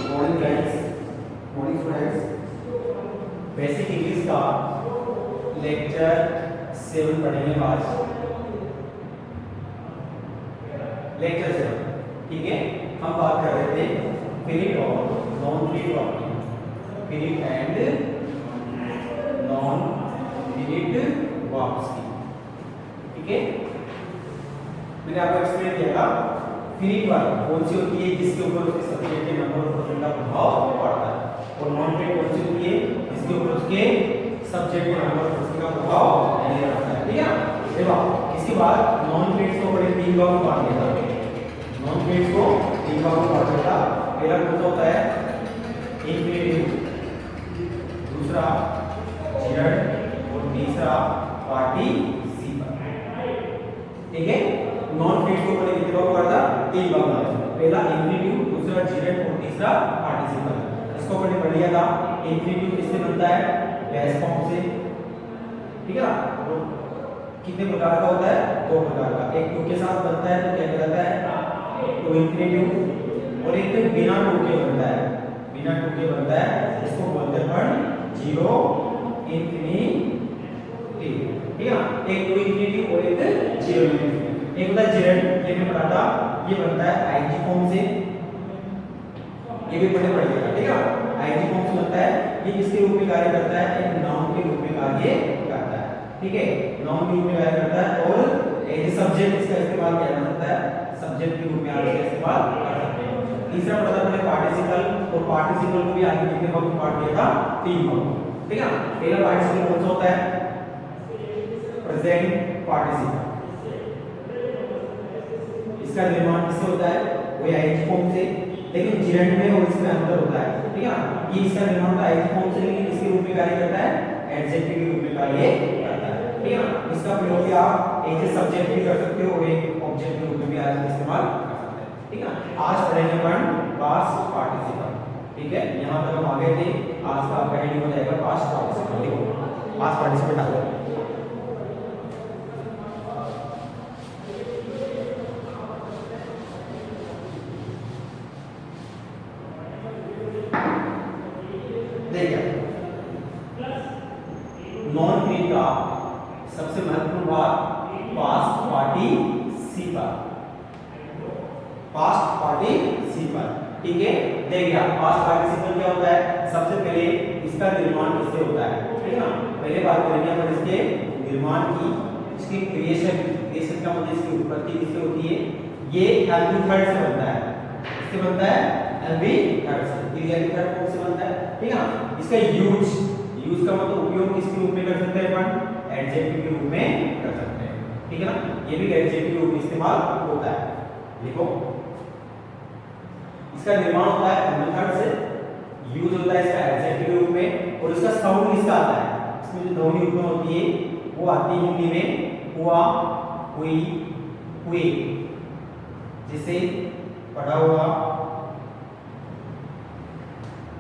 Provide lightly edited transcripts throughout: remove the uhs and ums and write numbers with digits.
Morning friends, morning students, basic English का lecture 7 पढ़ेंगे आज। लेक्चर 7, ठीक है। हम बात कर रहे थे फिनिट और non finite verb, finite and non finite verbs की, ठीक है। मैंने आपको एक्सप्लेन किया था फिनिट वर्ब कौन सी होती है जिसके ऊपर उसके सब्जेक्ट के नंबर ऑफ पर्सन का प्रभाव पड़ता है, और नॉन फिनिट कौन सी होती है जिसके ऊपर उसके सब्जेक्ट के नंबर ऑफ पर्सन का प्रभाव नहीं पड़ता है, ठीक है। देखो इसके बाद नॉन फिनिट्स को बड़े 3 भागों में बांट दिया था। नॉन फिनिट्स को 3 भागों में बांट दिया था। पहला कौन सा होता है इंफिनिटिव, दूसरा जिरंड और तीसरा पार्टिसिपल, ठीक है। नॉन फिनिट्स को बड़े कितने भागों में बांटा? 3 भागों में। पहला इंफिनिटिव, दूसरा जिरंड और तीसरा पार्टिसिपल। इसको हमने पढ़ लिया था। इंफिनिटिव किससे बनता है? बेस फॉर्म से, ठीक है ना। कितने प्रकार का होता है? 2 प्रकार का। एक टू के साथ बनता है तो क्या कहलाता है? टू इंफिनिटिव, और एक बिना टू के बनता है, बिना टू के बनता है, इसको बोलते हैं जीरो इंफिनिटिव, ठीक है। एक टू इंफिनिटिव और एक जीरो इंफिनिटिव। एक होता है जिरंड, ये मैं पढ़ा था, ये बनता है आईजी फॉर्म से, ये भी पढ़े पढ़िएगा, ठीक है। आईजी फॉर्म से बनता है, ये किसके रूप में कार्य करता है? एक नाउन के रूप में कार्य करता है, ठीक है। नाउन के रूप में कार्य करता है और एज सब्जेक्ट इसका इस्तेमाल किया जा सकता है, सब्जेक्ट के रूप में आप इसका इस्तेमाल कर सकते हैं। तीसरा पढ़ा था मैंने पार्टिसिपल, और पार्टिसिपल को भी आगे कितने भागों में बांट दिया था? 3 भागों में, ठीक है। पहला पार्टिसिपल कौन सा होता है? Present participle. इसका निर्माण किससे होता है? वही आईजी फॉर्म से, लेकिन जिरंड में और इसमें अंतर होता है, ठीक है। ये इसका निर्माण होता है आईजी फॉर्म से, लेकिन इसके रूप में कार्य करता है एडजेक्टिव के रूप में कार्य करता है, ठीक है। इसका प्रयोग भी आप एज ए सब्जेक्ट भी कर सकते हो और एक ऑब्जेक्ट के रूप में भी आज इस्तेमाल कर सकते हैं, ठीक है। आज पढ़ेंगे अपन पास्ट पार्टिसिपल, ठीक है। यहां तक हम आगे थे। आज का आपका हेडिंग हो जाएगा पास्ट पार्टिसिपल। देखो पास्ट पार्टिसिपल डालो। नॉन फिनिट का सबसे महत्वपूर्ण भाग पास्ट पार्टिसिपल, पास्ट पार्टिसिपल, ठीक है। देखिए पास्ट पार्टिसिपल क्या होता है? सबसे पहले इसका निर्माण किससे होता है, ठीक है ना। पहले बात करेंगे अपन इसके निर्माण की, इसकी क्रिएशन, क्रिएशन का मतलब इसकी उत्पत्ति किससे होती है? ये एल्वी थर्ड से बनता है, किससे बनता है? एल्वी थर्ड से, ये एल्वी थर्ड फॉर्म से बनता है, ठीक है ना। इसका यूज का मतलब उपयोग किसके रूप में कर सकते हैं अपन? एडजेक्टिव के रूप में कर सकते हैं, ठीक है ना। ये भी एडजेक्टिव के रूप में इस्तेमाल होता है। देखो इसका निर्माण होता है मेथड से, यूज होता है इसका एडजेक्टिव के रूप में, और इसका साउंड किसका आता है? इसमें जो ध्वनि उत्पन्न होती है वो आती है हिंदी में हुआ, हुई, हुए, जैसे पढ़ा हुआ,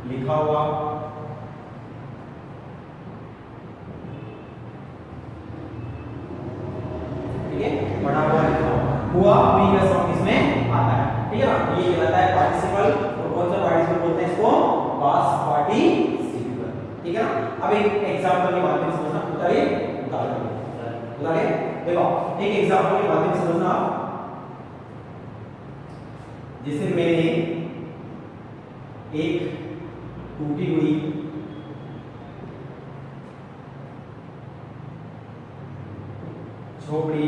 लिखा हुआ, पढ़ा हुआ, लिखा हुआ, हुई का साउंड इसमें आता है, ठीक है ना। ये कहलाता है पार्टिसिपल, और कौन सा पार्टिसिपल बोलते हैं इसको? पास्ट पार्टिसिपल, ठीक है ना। अब एक एग्जांपल के माध्यम से समझना, बताइए उदाहरण देखो, एक एग्जांपल के माध्यम से समझना। जैसे मैंने एक टूटी हुई झोपड़ी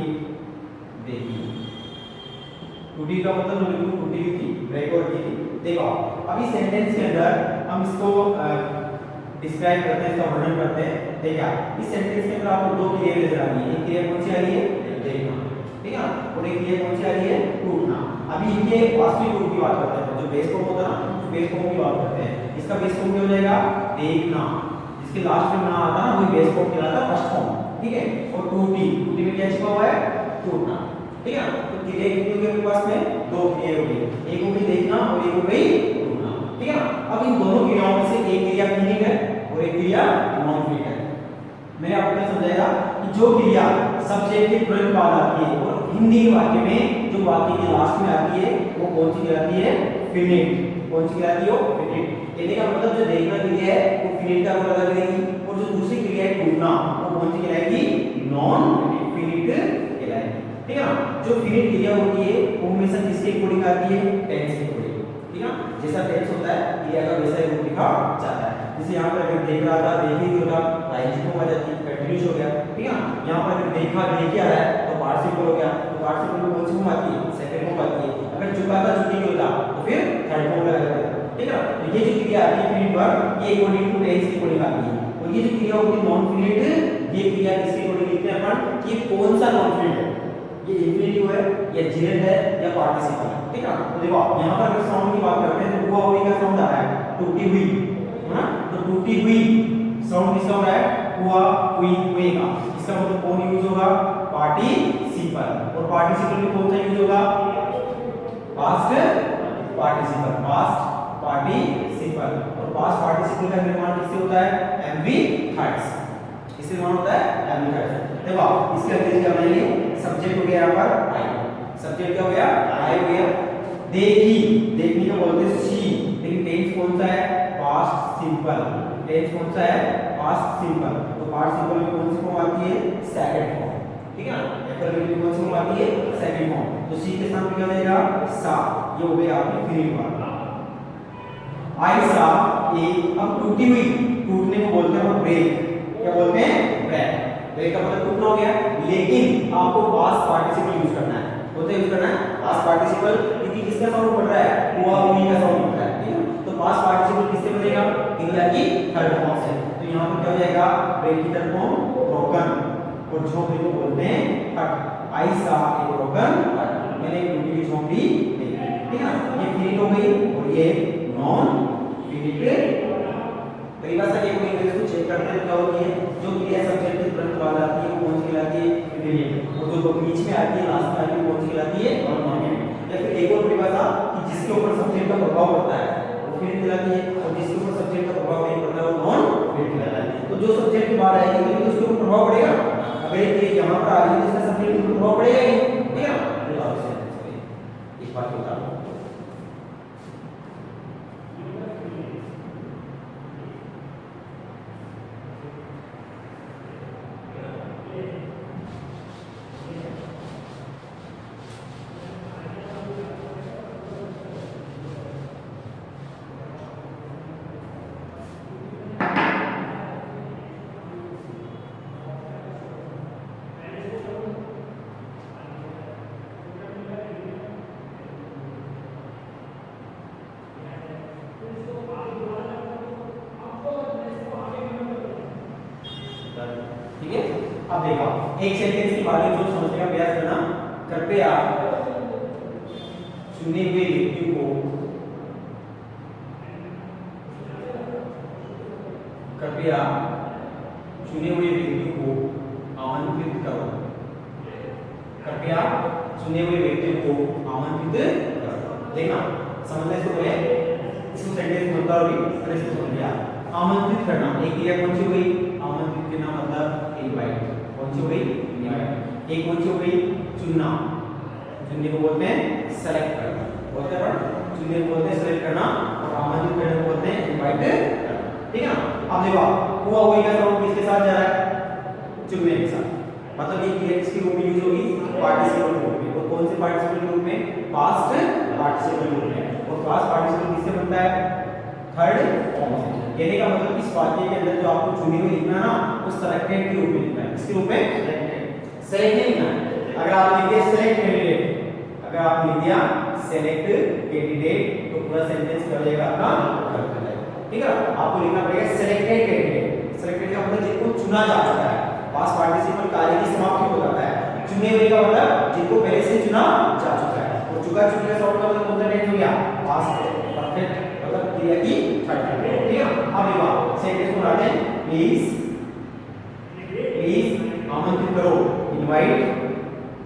देखी। टूटी का मतलब बिल्कुल टूटी हुई थी, ब्रेक हो रही थी। देखो अभी सेंटेंस के अंदर हम इसको डिस्क्राइब करते हैं, इसका वर्णन करते हैं। देखिए इस सेंटेंस के अंदर आपको 2 क्रिया नजर आ रही है। एक क्रिया कौन सी आ रही है? देखना, ठीक है ना। और एक क्रिया कौन सी आ रही है? टूटना। अभी इनके वास्तविक रूप की बात करते हैं, जो बेस फॉर्म होता है ना, बेस फॉर्म की बात करते हैं। इसका बेस फॉर्म क्या हो जाएगा? देखना, जिसके लास्ट में ना आता है ना, वही बेस फॉर्म कहलाता है, फर्स्ट फॉर्म, ठीक है। और टूटी, टूटी में क्या छिपा हुआ है? टूटना, ठीक है ना। तो क्रिया कितनी होगी आपके पास में? 2 क्रिया होगी, एक होगी देखना और एक होगी टूटना, ठीक है ना। अब इन दोनों क्रियाओं में से एक क्रिया फिनिट है और एक क्रिया नॉन फिनिट है। मैंने आपको समझाया कि जो क्रिया सब्जेक्ट के तुरंत बाद आती है और हिंदी के वाक्य में जो वाक्य के लास्ट में आती है वो कौन सी कहलाती है? फिनिट। कौन सी कहलाती है? फिनिट। कहने का मतलब जो देखना क्रिया है वो फिनिट का लगा देगी, और जो दूसरी क्रिया है टूटना वो कौन सी कहलाएगी? नॉन फिनिट कहलाएगी। ठीक है ना? जो फिनिट क्रिया होती है वो हमेशा किसके अकॉर्डिंग आती है? टेंस के अकॉर्डिंग। ठीक है? जैसा टेंस होता है क्रिया का वैसा ही रूप लिखा जाता है। जैसे यहाँ पर अगर देख रहा था, देख ही होगा, आईएनजी फॉर्म आ जाती है, कंटीन्यूअस हो गया। ठीक है? यहाँ पर अगर देखा, देख आ रहा है तो पार्टिसिपल हो गया, तो पार्टिसिपल में कौन सी फॉर्म आती है? सेकंड फॉर्म आती है। अगर चुका था, चुकी होता तो फिर थर्ड फॉर्म लगा देते हैं। ठीक है? तो ये जो क्रिया आती है फिनिट पर, ये अकॉर्डिंग टू टेंस के अकॉर्डिंग आती है। और ये जो क्रिया होती है नॉन फिनिट, ये क्रिया किसके अकॉर्डिंग लिखते हैं अपन? कि कौन सा नॉन फिनिट है? ये इंफिनिटिव है या जेरेंट है या पार्टिसिपल है। ठीक है? तो देखो यहाँ पर अगर साउंड की बात करते हैं तो हुआ हुई का साउंड आ रहा है, टूटी हुई, है ना? तो टूटी हुई साउंड किसका हो रहा है? हुआ हुई हुए का। इसका मतलब कौन यूज होगा? पार्टिसिपल। और पार्टिसिपल में कौन सा यूज होगा? Past participle. Past participle. और पास्ट पार्टिसिपल का निर्माण किससे होता है? MV thirds. इससे निर्माण होता है एमवी थर्ड्स। देखो इसके अंग्रेजी क्या बनेगी? सब्जेक्ट हो गया यहाँ पर आई। सब्जेक्ट क्या हो गया? आई हो गया। देखी, देखने को बोलते हैं सी, लेकिन टेंस कौन सा है? Past simple. टेंस कौन सा है? Past simple. तो पास्ट सिंपल में कौन सी फॉर्म आती है? Second form. ठीक है? एफर्मेटिव में कौन सी फॉर्म आती है? Second form. तो सी के साथ क्या जाएगा? सा। ये हो गया आपकी फिनिट फॉर्म। आई सा ए। अब टूटी हुई, टूटने को बोलते हैं ब्रेक। क्या बोलते हैं? ब्रेक। ब्रेक का मतलब टूटना हो गया, लेकिन आपको पास्ट पार्टिसिपल यूज करना है। कौन सा यूज करना है? पास्ट पार्टिसिपल, क्योंकि किसका साउंड पड़ रहा है? हुआ हुई का साउंड पड़ रहा है। ठीक है? तो पास्ट पार्टिसिपल किससे बनेगा? क्रिया की थर्ड फॉर्म से। तो यहाँ पर क्या हो जाएगा? ब्रेक की थर्ड फॉर्म ब्रोकन। और झोंपड़ी को बोलते हैं हट। आई सा ए ब्रोकन हट। मैंने एक टूटी हुई झोंपड़ी देखी। ठीक है? ये फिनिट हो गई और ये नॉन फिनिट। परिभाषा के कोई इंग्लिश को चेक करते हैं क्या होती है? जो क्रिया सब्जेक्ट के तुरंत बाद आती है वो कौन सी कहलाती है? इंग्रीडिएंट। और जो बीच में आती है, लास्ट में आती है, कौन सी कहलाती है? ऑर्नामेंट। या फिर एक और परिभाषा कि जिसके ऊपर सब्जेक्ट का प्रभाव पड़ता है वो फिनिट कहलाती है, और जिसके ऊपर सब्जेक्ट का प्रभाव नहीं पड़ता वो नॉन फिनिट कहलाता है। तो जो सब्जेक्ट के बाद आएगी तो उसके ऊपर प्रभाव पड़ेगा। अगर ये यहाँ पर आ रही है तो इसका सब्जेक्ट के ऊपर प्रभाव पड़ेगा ही। ठीक है? इस बात को बता दो। ठीक है? अब देखो एक सेंटेंस की बातें जो समझने का प्रयास करना। कृपया चुने हुए व्यक्ति को, कृपया चुने हुए व्यक्ति को आमंत्रित करो। कृपया चुने हुए व्यक्ति को आमंत्रित करो। देखना समझने से पहले इसको सेंटेंस में होता होगी, फिर इसको समझ लिया। आमंत्रित करना एक क्रिया कौन सी हुई? आमंत्रित करना मतलब इनवाइट। कौन सी हुई? इनवाइट। एक कौन सी हुई? चुनना। चुनने को बोलते हैं सेलेक्ट करना। बोलते हैं चुनने को बोलते हैं सेलेक्ट करना, और आमंत्रित करने को बोलते हैं इनवाइट करना। ठीक है? अब देखो हुआ हुई का साउंड किसके साथ जा रहा है? चुनने के साथ। मतलब ये क्रिया किसके रूप में यूज होगी? पार्टिसिपल रूप में। और कौन से पार्टिसिपल रूप में? पास्ट पार्टिसिपल रूप में। और पास्ट पार्टिसिपल किससे बनता है? थर्ड फॉर्म से। कहने का मतलब इस वाक्य के अंदर जो आपको चुनी हुई लिखना ना, वो सेलेक्टेड के रूप में लिखना है। किसके रूप में? सेलेक्टेड। सेलेक्ट नहीं लिखना है। अगर आप लिख दिया सेलेक्ट कैंडिडेट, अगर आप लिख दिया सेलेक्ट कैंडिडेट तो पूरा सेंटेंस क्या हो जाएगा? आपका गलत हो जाएगा। ठीक है? आपको लिखना पड़ेगा सेलेक्टेड कैंडिडेट। सेलेक्टेड का मतलब जिनको चुना जा चुका है। पास्ट पार्टिसिपल कार्य की समाप्ति हो जाता है। चुने हुए का मतलब जिनको पहले से चुना जा चुका है। और चुका चुके का साउंड का मतलब कौन सा टेंस हो गया? पास्ट परफेक्ट मतलब क्रिया की थर्ड फॉर्म। ठीक है? अब देखो सेंटेंस को बनाते हैं। प्लीज आमंत्रित करो, इनवाइट।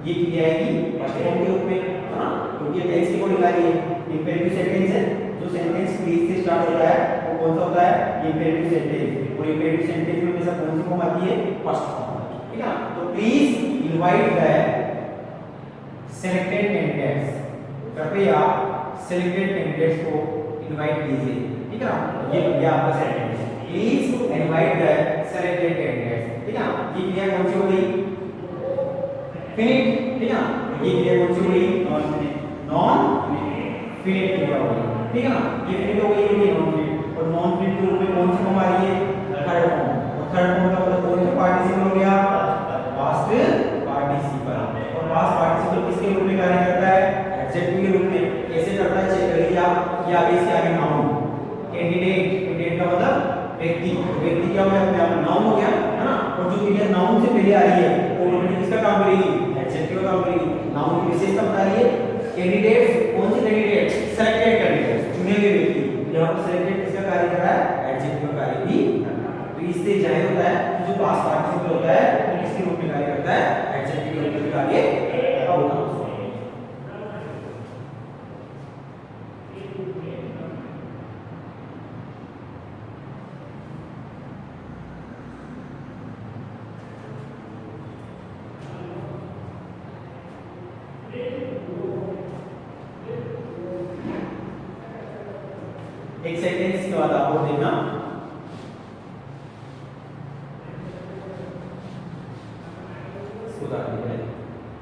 ये क्रिया आएगी फर्स्ट फॉर्म के रूप में, है ना? क्योंकि ये टेंस की अकॉर्डिंग आ रही है। इंपेरेटिव सेंटेंस है। जो सेंटेंस प्लीज से स्टार्ट होता है वो कौन सा होता है? Imperative sentence. और इंपेरेटिव सेंटेंस में हमेशा कौन सी फॉर्म आती है? First form. ठीक है? तो please invite the selected candidates, कृपया सेलेक्टेड कैंडिडेट्स को इनवाइट कीजिए, ठीक है ना। ये आपका सेंटेंस है, please invite the selected candidates, ठीक है ना। ये क्रिया कौन सी हो गई, फिनिट, ठीक है ना। ये क्रिया कौन सी हो गई, नॉन फिनिट क्रिया हो गई, ठीक है ना। ये फिनिट हो गई, ये नॉन फिनिट, और नॉन फिनिट के रूप में कौन सी फॉर्म आ रही है, थर्ड फॉर्म। और थर्ड फॉर्म का मतलब कौन सा पार्टिसिपल हो गया, पास्ट पार्टिसिपल। और पास्ट पार्टिसिपल किसके रूप में कार्य करता है, एडजेक्टिव के रूप में। कैसे करता है, चेक करिए आप, ये आगे से आगे नाउन, कैंडिडेट, कैंडिडेट का मतलब व्यक्ति, व्यक्ति क्या हो गया, अपने आप नाउन हो गया, है ना। और जो क्रिया नाउन से पहले आ रही है वो ऑटोमेटिक किसका काम करेगी, एडजेक्टिव का काम करेगी। नाउन की विशेषता बता रही है, कैंडिडेट, कौन से कैंडिडेट, सेलेक्टेड कैंडिडेट, चुने हुए व्यक्ति। यहाँ पर सेलेक्टेड किसका कार्य कर रहा है, एडजेक्टिव का कार्य भी। तो इससे जाहिर होता है कि जो पास्ट पार्टिसिपल होता है वो किसके रूप में कार्य करता है, एडजेक्टिव के रूप में कार्य होता है। एक सेंटेंस के बाद आपको देखना,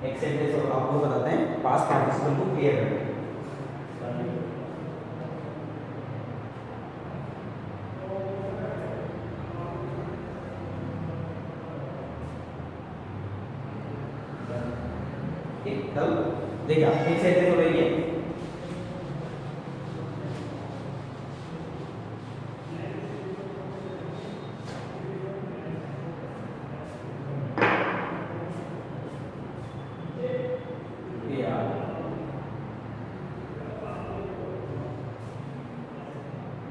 एक सेंटेंस और आपको बताते हैं पास्ट पार्टिसिपल को क्लियर करना। देखिए एक सेंटेंस हो रही है,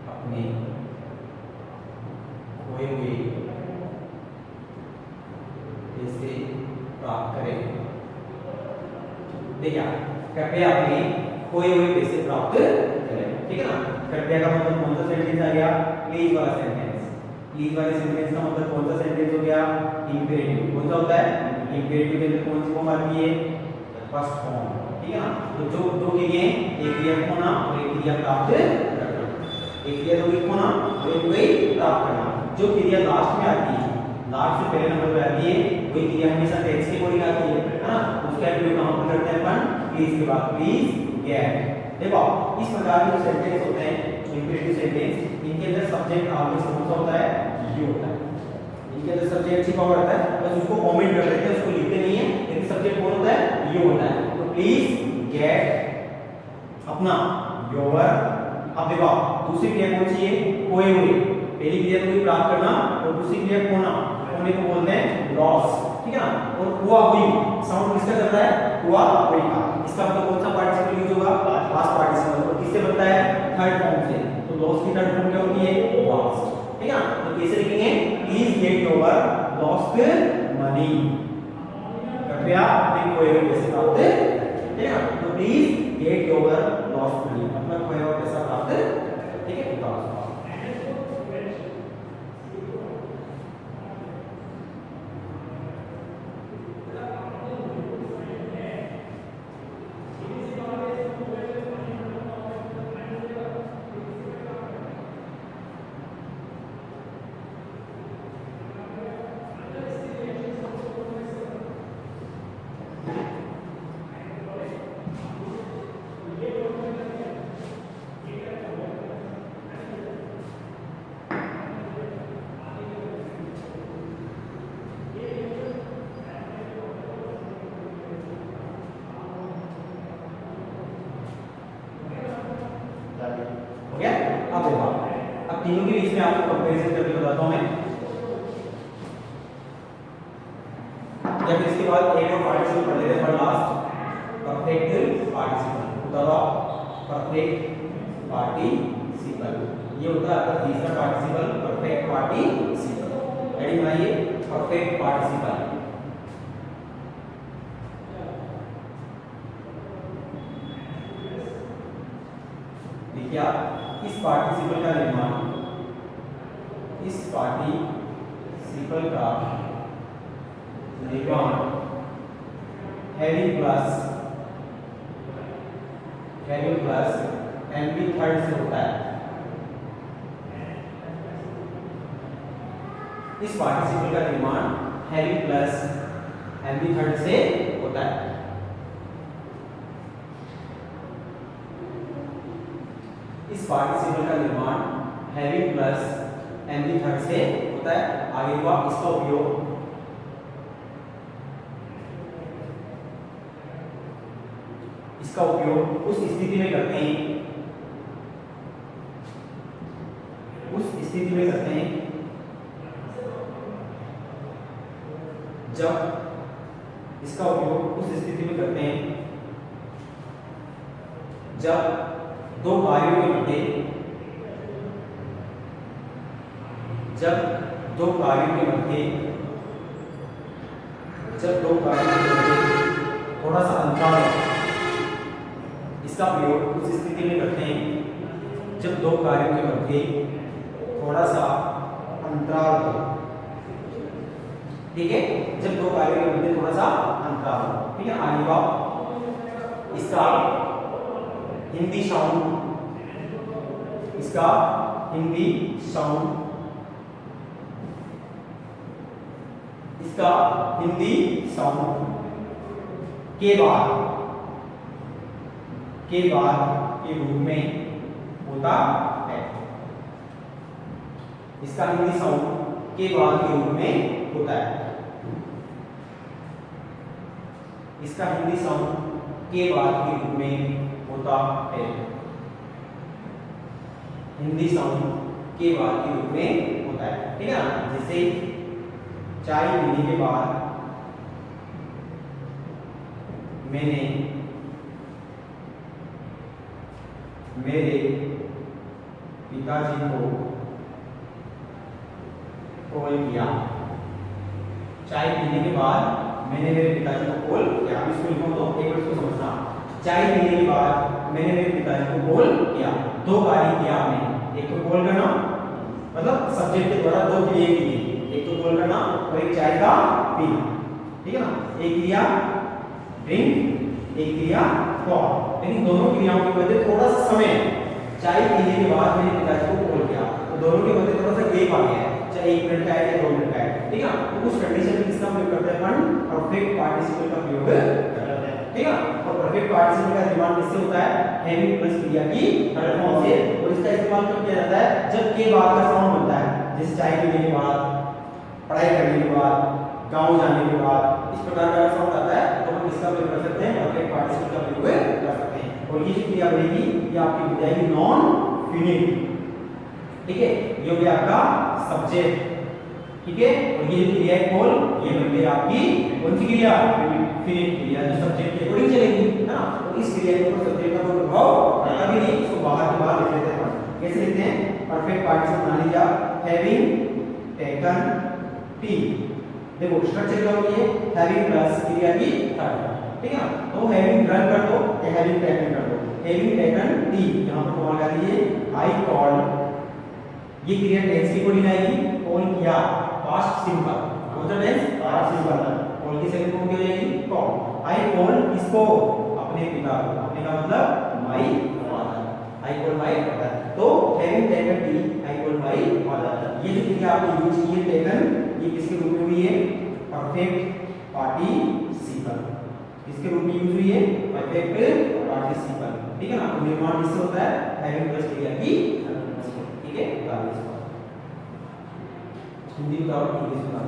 अपने खोए हुए पैसे प्राप्त करें। देखिए कृपया अपने खोए हुए पैसे प्राप्त करें, ठीक है ना। कृपया का मतलब कौन सा सेंटेंस आ गया, प्लीज वाला सेंटेंस। प्लीज वाले सेंटेंस का मतलब कौन सा सेंटेंस हो गया, इंपेरेटिव। कौन सा होता है, इंपेरेटिव के अंदर कौन सी फॉर्म आती है, फर्स्ट फॉर्म, ठीक है ना। तो जो दो क्रिया, एक क्रिया होना और एक क्रिया प्राप्त करना, एक क्रिया तो होना और एक वही प्राप्त करना। जो क्रिया लास्ट में आती है, लास्ट से पहले नंबर पे आती है, वही क्रिया हमेशा टेंस के अकॉर्डिंग आती है ना। उसका उपयोग कहां पर करते हैं अपन, प्लीज के बाद प्लीज गेट। देखो इस प्रकार के जो सेंटेंस होते हैं इंपेरेटिव सेंटेंस, इनके अंदर सब्जेक्ट ऑलवेज कौन सा होता है, यू होता है। इनके अंदर सब्जेक्ट छिपा हुआ रहता है, बस उसको कमेंट कर देते हैं, उसको लिखते नहीं है, लेकिन सब्जेक्ट कौन होता है, यू होता है। तो प्लीज गेट अपना, योर। अब देखो दूसरी क्रिया कौन सी है, खोए हुए। पहली क्रिया तो प्राप्त करना और दूसरी क्रिया खोना, खोने को बोलते हैं लॉस, ठीक है ना। और हुआ हुई, साउंड किसका चल रहा है, हुआ हुई का। इसका मतलब कौन सा पार्टिसिपल यूज होगा, पास्ट पार्टिसिपल। और किससे बनता है, थर्ड फॉर्म से। तो लॉस की थर्ड फॉर्म क्या होती है, लॉस्ट, ठीक है ना। तो कैसे लिखेंगे, please get your lost money, कृपया अपने खोए हुए पैसे प्राप्त, ठीक है ना। तो please get your lost money, अपना खोया हुआ पैसा प्राप्त, ठीक है। हो गया। अब देखो अब तीनों के बीच में आपको कंपैरिजन करके बताता हूं मैं, या फिर इसके बाद एक और पार्टिसिपल पढ़ लेते हैं पर लास्ट, परफेक्ट पार्टिसिपल। बताओ परफेक्ट पार्टिसिपल, ये होता है आपका तीसरा पार्टिसिपल, परफेक्ट पार्टिसिपल। रेडी बनाइए, परफेक्ट पार्टिसिपल। देखिए आप इस पार्टिसिपल का निर्माण, इस पार्टिसिपल का निर्माण having plus having plus N B third से होता है। इस पार्टिसिपल का निर्माण having plus N B third से होता है। इस पार्टिसिपल का निर्माण having plus N B third से होता है। आगे हुआ इसका उपयोग उस स्थिति में करते हैं, जब इसका उपयोग उस स्थिति में करते हैं जब दो कार्यों के मध्य थोड़ा सा अंतराल हो। इसका प्रयोग उस स्थिति में करते हैं जब दो कार्यों के मध्य थोड़ा सा अंतराल हो। ठीक है, जब दो कार्यों के मध्य थोड़ा सा अंतराल हो। ठीक है, आगे बात इसका हिंदी साउंड के बाद के रूप में होता है। इसका हिंदी साउंड के बाद के रूप में होता है। इसका हिंदी साउंड के बाद के रूप में होता है। हिंदी साउंड के बाद के रूप में होता है। ठीक है ना, जैसे चाय पीने के बाद मैंने मेरे पिताजी को कॉल किया। चाय पीने के बाद मैंने मेरे पिताजी को कॉल किया। इसको लिखो तो एक बार इसको समझना। चाय पीने के बाद मैंने मेरे पिताजी को कॉल किया। दो कार्य किया आपने, एक तो कॉल करना, मतलब सब्जेक्ट के द्वारा दो क्रिया की गई, एक तो कॉल करना और एक चाय का पीना। ठीक है ना, एक क्रिया ड्रिंक, एक क्रिया कॉल। लेकिन दोनों क्रियाओं के मध्य थोड़ा सा समय, चाय पीने के बाद मैंने पिताजी को कॉल किया, तो दोनों के मध्य थोड़ा सा गैप आ गया है, चाहे 1 मिनट का है या 2 मिनट का है। ठीक है, तो उस कंडीशन में किसका प्रयोग करते हैं अपन? परफेक्ट पार्टिसिपल का प्रयोग करते हैं। ठीक है, और परफेक्ट पार्टिसिपल का निर्माण किससे होता है? हैविंग प्लस क्रिया की थर्ड फॉर्म से। और इसका इस्तेमाल कब किया जाता है? जब के बाद का साउंड बनता है, जैसे चाय पीने के बाद, पढ़ाई करने के बाद, गांव जाने के बाद, इस प्रकार का साउंड आता है तो हम इसका प्रयोग कर सकते हैं, परफेक्ट पार्टिसिपल का प्रयोग कर सकते हैं। और ये जो क्रिया बनेगी ये आपकी हो जाएगी नॉन फिनिट। ठीक है, ये हो गया आपका सब्जेक्ट। ठीक है, और ये जो क्रिया है कॉल, ये बन गई आपकी कौन सी क्रिया? फिनिट क्रिया, जो सब्जेक्ट के अकॉर्डिंग चलेगी, है ना। तो इस क्रिया के ऊपर सब्जेक्ट का कोई प्रभाव पड़ता भी नहीं, इसको बाहर के बाहर लिख लेते हैं। कैसे लिखते हैं? परफेक्ट पार्टिसिपल बना लीजिए आप, हैविंग टेकन टी। देखो स्ट्रक्चर क्या होती है? हैविंग प्लस क्रिया की थर्ड। ठीक है, तो हैविंग ड्रन कर दो या हैविंग टेकन कर दो। हैविंग टेकन टी, यहां पर कॉल कर दीजिए आई कॉल। ये क्रिया टेंस की कोडिंग आएगी, कॉल किया, पास्ट सिंपल। कौन सा टेंस? Past simple. कॉल की सेकंड फॉर्म क्या हो जाएगी? कॉल। आई कॉल किसको? अपने पिता को। अपने का मतलब my father. I call my father. तो having taken T, I call my father. ये जो क्रिया आपने यूज की है टेकन, ये किसके रूप में हुई है? Perfect participle. किसके रूप में यूज हुई है? Perfect participle. ठीक है ना, तो निर्माण किससे होता है? हैविंग प्लस क्रिया की। ठीक है, बताओ इसको हिंदी बताओ, इंग्लिश बताओ।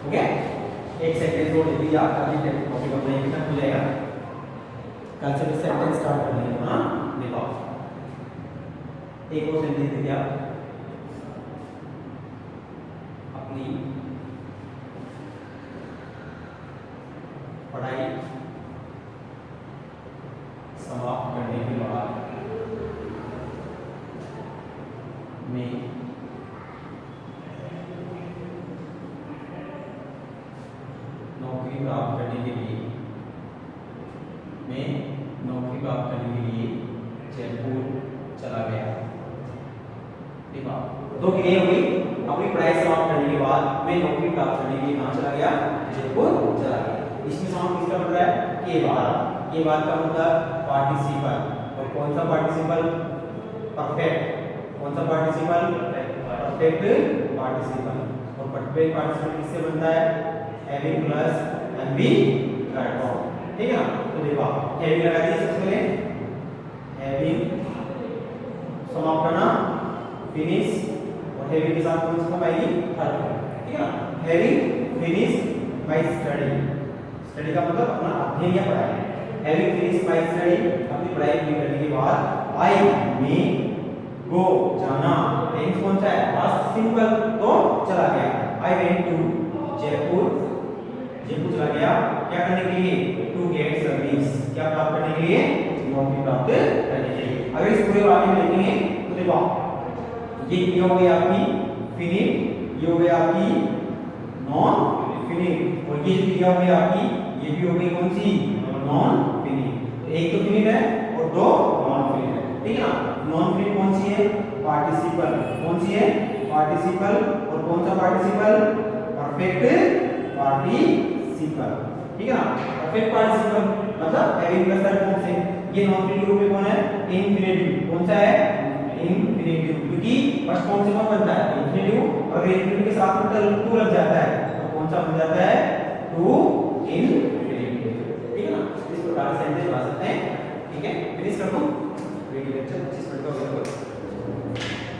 ओके, एक सेंटेंस और लिख लीजिए आप, ताकि टॉपिक अपना यहीं तक हो जाएगा। कल से सेंटेंस स्टार्ट कर देंगे। हाँ देखो, एक और सेंटेंस लिखिए आप अपनी नौकरी प्राप्त करने के लिए, मैं नौकरी प्राप्त करने के लिए जयपुर चला गया। ठीक है, दो क्रिया हो गई। अपनी पढ़ाई समाप्त करने के बाद मैं नौकरी प्राप्त करने के लिए कहाँ चला गया? जयपुर चला गया। इसमें साउंड किसका बन रहा है? के बाद। के बाद का मतलब पार्टिसिपल। और कौन सा पार्टिसिपल? परफेक्ट। कौन सा पार्टिसिपल? Perfect participle. और परफेक्ट पार्टिसिपल किससे बनता है? Having plus MV add on. ठीक है ना? तो देखो हैविंग लगा दिया सबसे पहले, हैविंग समाप्त करना, फिनिश, और हैविंग के साथ कौन सी फॉर्म आएगी? Third form. ठीक है ना? Having finish my study. Study का मतलब अपना अध्ययन या पढ़ाई। हैविंग फिनिश माय स्टडी, अपनी पढ़ाई पूरी करने के बाद आई मे गो जाना। टेंस कौन सा है? पास्ट सिंपल, तो चला गया। I went to Jaipur, Jaipur चला गया क्या करने के लिए? टू गेट सर्विस, क्या प्राप्त करने के लिए? नौकरी प्राप्त करने के लिए। अगर इस पूरे वाक्य में लिखेंगे तो देखो ये क्या हो गई आपकी फिनिट, ये हो गई आपकी नॉन फिनिट, और ये जो क्रिया हो गई आपकी ये भी हो गई कौन सी? Non finite. तो एक तो फिनिट है और दो नॉन फिनिट है। ठीक है ना? नॉन फिनिट कौन सी है? पार्टिसिपल। कौन सी है? पार्टिसिपल। और कौन सा पार्टिसिपल? Perfect participle. ठीक है ना? परफेक्ट पार्टिसिपल मतलब हैविंग प्लस थर्ड फॉर्म से। ये नॉन फिनिट रूप में कौन है? इंफिनिटिव। कौन सा है? इंफिनिटिव, क्योंकि फर्स्ट फॉर्म से कौन बनता है? इंफिनिटिव। और इंफिनिटिव के साथ में टू लग जाता है तो कौन सा बन जाता है? To infinitive. ठीक है ना? इस प्रकार से सेंटेंस बना सकते हैं। ठीक है, फिनिश कर दो वीडियो लेक्चर 25 मिनट का हो गया।